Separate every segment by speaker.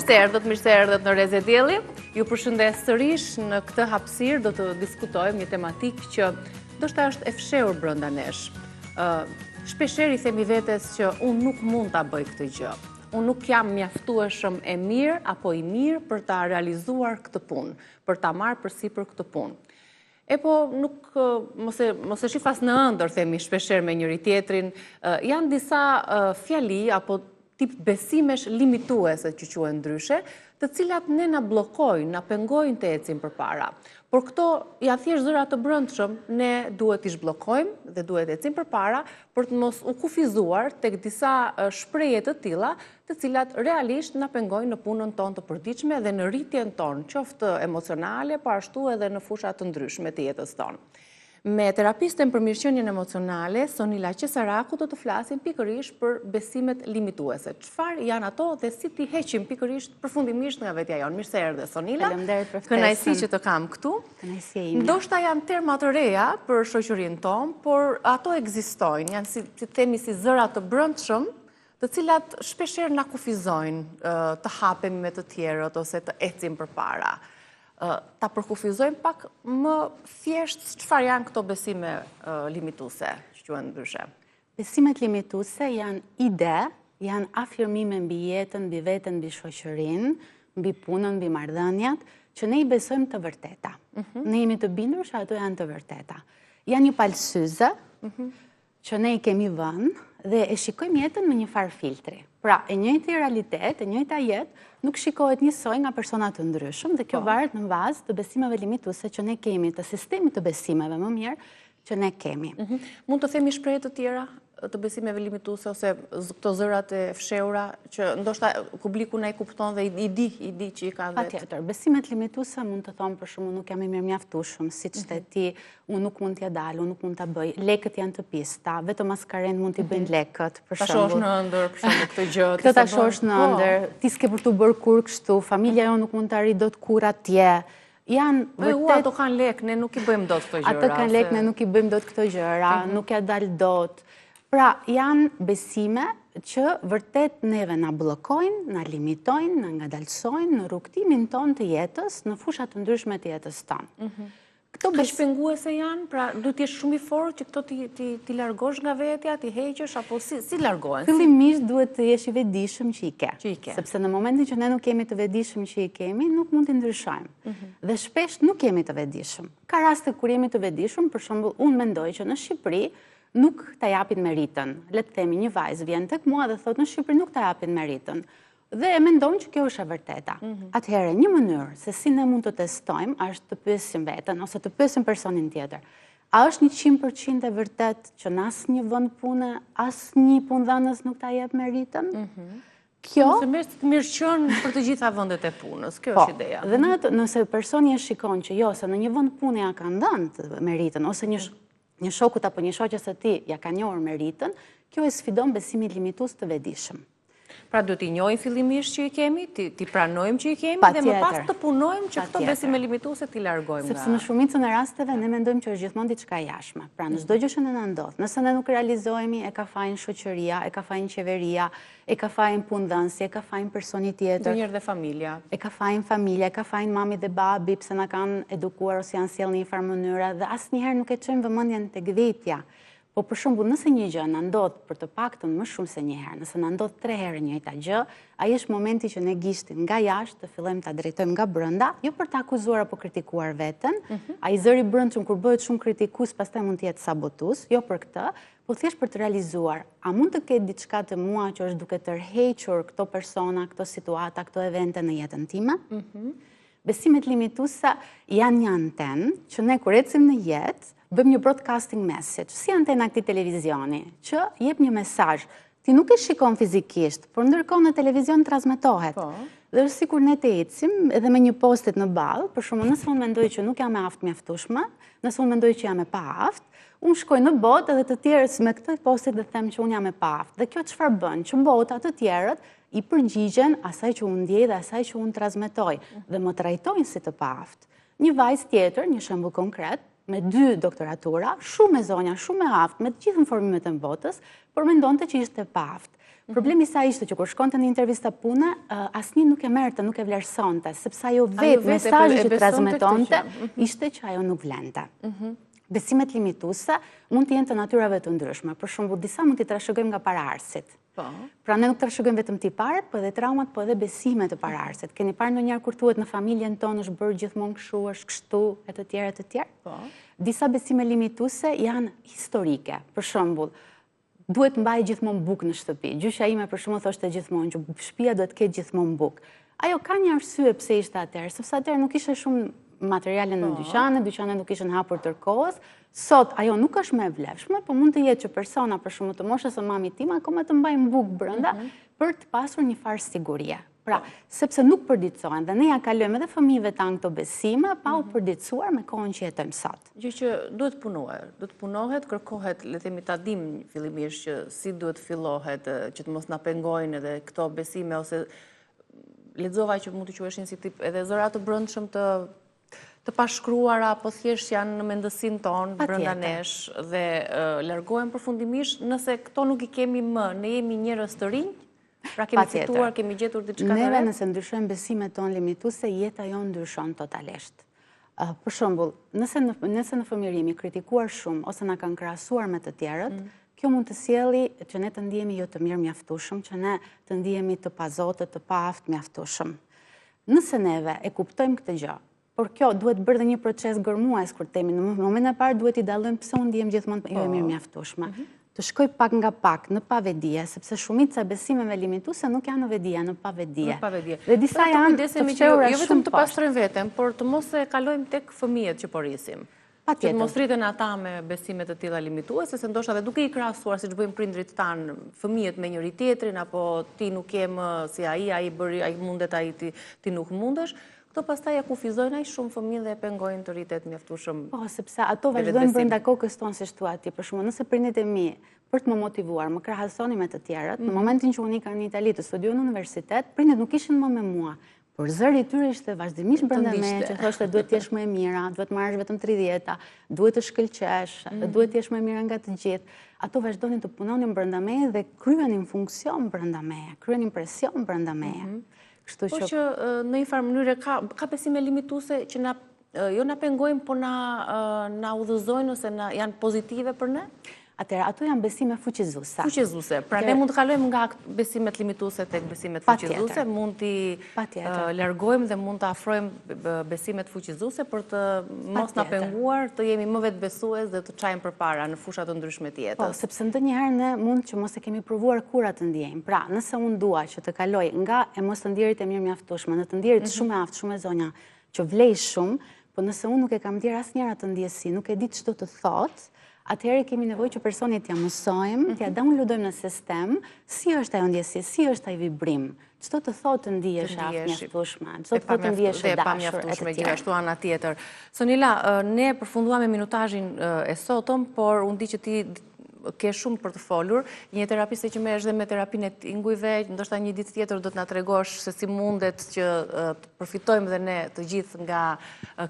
Speaker 1: Mirë se erdhët në Reze Dielli. Ju përshëndes sërish në këtë hapësirë do të diskutojmë një tematikë që ndoshta është e fshehur brenda nesh. Shpeshherë i themi vetes që unë nuk mund ta bëj këtë gjë. Unë nuk jam mjaftueshëm e mirë apo i mirë për ta realizuar këtë punë, për ta marrë përsipër këtë punë. E po nuk mos e shifas në ëndër, themi shpeshherë me njëri tjetrin, janë disa fjali apo tip besimesh limituese që quhen ndryshe, të cilat ne na bllokojnë, na pengojnë të ecim përpara. Por këto janë thjesht zëra të brendshëm, ne duhet t'i zhbllokojmë dhe duhet ecim përpara për të mos u kufizuar tek disa shprehje të tilla, të cilat realisht na pengojnë në punën tonë të përditshme dhe në rritjen tonë, qoftë emocionale, po ashtu edhe në fusha të ndryshme të jetës tonë. Me terapistën për mirëqenien emocionale, Sonila Qesaraku, do të flasim pikërisht për besimet limituese. Çfarë janë ato dhe si t'i heqim pikërisht përfundimisht nga vetja jonë. Mirë se erdhe, Sonila.
Speaker 2: Faleminderit për ftesën.
Speaker 1: Kënaqësi që të kam këtu.
Speaker 2: Kënaqësia ime.
Speaker 1: Ndoshta janë terma të reja për shoqërinë tonë, por ato ekzistojnë, janë si themi si zëra të brendshëm, të cilat shpeshherë na kufizojnë të hapemi me të tjerët ose të ecim përpara. Ta përkufizojmë pak më thjesht çfarë janë këto besime limituese, që quhen ndryshe.
Speaker 2: Besimet limituese janë ide, janë afirmime mbi jetën, mbi veten, mbi shoqërinë, mbi punën, mbi marrëdhëniet, që ne i besojmë të vërteta. Ne jemi të bindur që ato janë të vërteta. Janë një palsyze që ne i kemi vënë dhe e shikojmë jetën me një farë filtri. Pra, e njëjti realitet, e njëjta jetë, nuk shikohet njësoj nga persona të ndryshëm dhe kjo varet në bazë të besimeve limituese që ne kemi, të sistemit të besimeve më mirë që ne kemi.
Speaker 1: Mund të themi shprehje të tjera të besimeve limituese ose këto zërat e fshehura që ndoshta publiku na i kupton dhe i di që i ka vetë.
Speaker 2: Patjetër, besimet limituese mund të thonë për shembull nuk jam i mirëmjaftueshëm, siç the ti, unë nuk mund t'ja dal, unë nuk mund ta bëj. Lekët janë të pista, vetëm maskaren mund t'i bëjnë lekët, për shembull.
Speaker 1: Ta shohësh në ëndër, për shembull, këtë gjë.
Speaker 2: Këtë ta shohësh në ëndër, ti s'ke për tu bërë kur kështu, familja jonë nuk mund të arrijë dot kur atje. Janë
Speaker 1: vërtet ato kanë lek, ne nuk i bëjmë dot këto gjëra.
Speaker 2: Ato kanë lek, ne nuk i bëjmë dot këto gjëra, nuk ja dal dot. Pra, janë besime që vërtet neve na bllokojnë, na limitojnë, na ngadalsojnë në rrugtimin tonë të jetës, në fusha të ndryshme të jetës tonë.
Speaker 1: Këto penguese janë, pra duhet t'jesh shumë i fortë që këto ti largosh nga vetja, ti heqësh apo si largohen?
Speaker 2: Fillimisht duhet të jesh i vetëdijshëm që i ke. Sepse në momentin që ne nuk jemi të vetëdijshëm që i kemi, nuk mund t'i ndryshojmë. Dhe shpesh nuk jemi të vetëdijshëm. Ka raste kur jemi të vetëdijshëm, për shembull, unë mendoj që në Shqipëri nuk ta japin meritën. Le të themi një vajzë vjen tek mua dhe thotë në Shqipëri nuk ta japin meritën. Dhe e mendojnë që kjo është e vërteta. Atëherë, një mënyrë se si ne mund të testojmë është të pyesim veten ose të pyesim personin tjetër. A është 100% e vërtet që në asnjë vend pune, asnjë punëdhënës nuk ta jep meritën? Kjo
Speaker 1: nëse mirëqen për të gjitha vendet e punës, kjo është ideja.
Speaker 2: Dhe nëse personi e shikon që jo, se në një vend pune ja ka dhënë meritën ose një shokut apo një shoqes së tij ja ka njohur meritën, kjo e sfidon besimin limitues të vetëdijshëm.
Speaker 1: Pra duhet t'i njohim fillimisht që i kemi, t'i pranojmë që i kemi dhe më pas të punojmë që këto besime limituese t'i largojmë.
Speaker 2: Sepse në shumicën e rasteve ne mendojmë që është gjithmonë diçka jashtme. Pra në çdo gjë që na ndodh, nëse ne nuk realizohemi, e ka fajin shoqëria, e ka fajin qeveria, e ka fajin punëdhënësi, e ka fajin personi tjetër.
Speaker 1: Ndonjëherë dhe familja.
Speaker 2: E ka fajin familja, e ka fajin mami dhe babi pse na kanë edukuar ose janë sjellë në një farë mënyre dhe asnjëherë nuk e çojmë vëmendjen tek vetja. Po për shembull, nëse një gjë na ndodh për të paktën më shumë se një herë, nëse na ndodh 3 herë njëjta gjë, ai është momenti që ne gishtin nga jashtë të fillojmë ta drejtojmë nga brenda, jo për të akuzuar apo kritikuar veten. Ai zëri i brendshëm kur bëhet shumë kritikues, pastaj mund të jetë sabotues, jo për këtë, po thjesht për të realizuar, a mund të ketë diçka te mua që është duke tërhequr këto persona, këto situata, këto evente në jetën time? Besimet limituese janë një antenë që ne kur ecim në jetë bëjmë një broadcasting message, si antena këtij televizioni, që jep një mesazh. Ti nuk e shikon fizikisht, por ndërkohë në televizion transmetohet. Dhe është sikur ne të ecim edhe me një post-it në ballë, për shembull, nëse unë mendoj që nuk jam e aftë mjaftueshme, nëse unë mendoj që jam e paaftë, unë shkoj në botë edhe të tjerët me këtë post-it dhe them që unë jam e paaftë. Dhe kjo çfarë bën? Që botat të tjerët i përgjigjen asaj që unë ndjej dhe asaj që unë transmetoj dhe më trajtojnë si të paaftë. Një vajzë tjetër, një shembull konkret, me 2 doktoratura, shumë e zonja, shumë e aftë, me të gjithë informimet e botës, por mendonte që ishte pa aftë. Problemi sa ishte që kur shkonte në intervista pune, asnjë nuk e merrte, nuk e vlerësonte, sepse ajo vetë mesazhi që transmetonte ishte që ajo nuk vlente. Besimet limituese mund të jenë të natyrave të ndryshme. Për shembull, disa mund t'i trashëgojmë nga paraardhësit. Pra ne nuk trashëgojmë vetëm tiparet, po edhe traumat, po edhe besimet e paraardhësit. Keni parë ndonjëherë kur thuhet në familjen tonë është bërë gjithmonë kështu, është kështu, e të tjerë e të tjerë? Disa besime limituese janë historike. Për shembull, duhet mbaj gjithmonë bukë në shtëpi. Gjyshja ime për shembull thoshte gjithmonë që shtëpia duhet të ketë gjithmonë bukë. Ajo ka një arsye pse ishte atëherë, sepse atëherë nuk ishte shumë materiale në dyqane nuk ishin hapur tërkohës. Sot ajo nuk është më e vlefshme, po mund të jetë që persona për shembull të moshës së mamit tim akoma të mbajnë bukë brenda për të pasur një farë sigurie. Pra, sepse nuk përditësohen dhe ne ja kalojmë edhe fëmijëve tanë këto besime pa u përditësuar me kohën që jetojmë sot.
Speaker 1: Gjë që duhet punohet, kërkohet, le të themi ta dimë fillimisht që si duhet fillohet që të mos na pengojnë edhe këto besime ose lexova që mund të quheshin si tip edhe zëra të brendshëm të pashkruara, apo thjesht janë në mendësinë tonë brenda nesh dhe largohen përfundimisht nëse këto nuk i kemi më, ne jemi njerëz të rinj, pra kemi fituar, kemi gjetur diçka të re.
Speaker 2: Neve nëse ndryshojmë besimet tonë limituese, jeta jonë ndryshon totalisht. Për shembull, nëse në fëmijërim i kritikuar shumë ose na kanë krahasuar me të tjerët, kjo mund të sjellë që ne të ndihemi jo të mirë mjaftueshëm, që ne të ndihemi të pazotë, të paaftë mjaftueshëm. Nëse neve e kuptojmë këtë gjë, por kjo duhet bërë dhe një proces gërmues kur themi, në momentin e parë duhet i dallojmë pse unë ndihem gjithmonë jo e mirë mjaftueshme. Të shkoj pak nga pak në pavedije, sepse shumica e besimeve limituese nuk janë në vedije, në pavedije. Dhe disa janë të fshehura
Speaker 1: jo vetëm të pastrojmë veten, por të mos e kalojmë tek fëmijët që po rrisim. Që të mos rriten ata me besime të tilla limituese, se ndoshta edhe duke i krahasuar siç bëjnë prindrit tanë fëmijët me njëri tjetrin, apo ti nuk je më si ai bëri, ai mundet, ai ti nuk mundesh. Këto pastaj ja kufizojnë ai shumë fëmijë dhe e pengojnë të rritet mjaftueshëm.
Speaker 2: Po, sepse ato vazhdojnë brenda kokës tonë siç thua ti. Për shembull, nëse prindit e mi për të më motivuar, më krahasoni me të tjerët, në momentin që unë ika në Itali të studioj në universitet, prindit nuk ishin më me mua. Por zëri i tyre ishte vazhdimisht brenda me, që thoshte duhet të jesh më e mira, duhet marrësh vetëm 30-ta, duhet të shkëlqesh, duhet të jesh më e mira nga të gjithë. Ato vazhdonin të punonin brenda meje dhe kryenin funksion brenda meje, kryenin presion brenda meje.
Speaker 1: Po që në një farë mënyrë ka besime limituese që jo na pengojnë, po na udhëzojnë ose janë pozitive për ne?
Speaker 2: Atëherë, ato janë besime fuqizuese.
Speaker 1: Fuqizuese. Pra ne mund të kalojmë nga besimet limituese tek besimet fuqizuese, mund t'i largojmë dhe mund të afrojmë besimet fuqizuese për të mos na penguar, të jemi më vetbesues dhe të çajmë përpara në fusha të ndryshme të jetës.
Speaker 2: Po, sepse ndonjëherë ne mund që mos e kemi provuar kurrë të ndjejmë. Pra, nëse unë dua që të kaloj nga e mos të ndjerit e mirë mjaftueshme në të ndjerit shumë e aftë, shumë e zonja, që vlej shumë, po nëse unë nuk e kam ndjer asnjëra të ndjesi, nuk e di ç'do të thotë, atëherë kemi nevojë që personit t'ja mësojmë, t'ja downloadojmë në sistem, si është ajo ndjesi, si është ai vibrim, ç'do të thotë të ndihesh aftë mjaftueshme, ç'do të thotë të ndihesh e dashur e të tjerë.
Speaker 1: Ashtu ana tjetër. Sonila, ne përfunduam me minutazhin e sotëm, por unë di që ti ke shumë për të folur, një terapiste që merresh dhe me terapinë e tingujve, ndoshta një ditë tjetër do të na tregosh se si mundet që të përfitojmë dhe ne të gjithë nga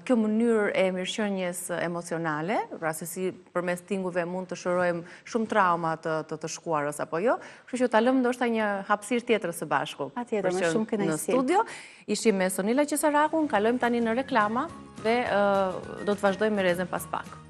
Speaker 1: kjo mënyrë e mirëqenies emocionale, pra se si përmes tingujve mund të shërojmë shumë trauma të shkuarës apo jo. Kështu që ta lëmë ndoshta një hapësirë tjetër së bashku.
Speaker 2: Patjetër, me shumë kënaqësi.
Speaker 1: Në studio ishim me Sonila Qesarakun, kalojmë tani në reklama dhe do të vazhdojmë me rrezën pas pak.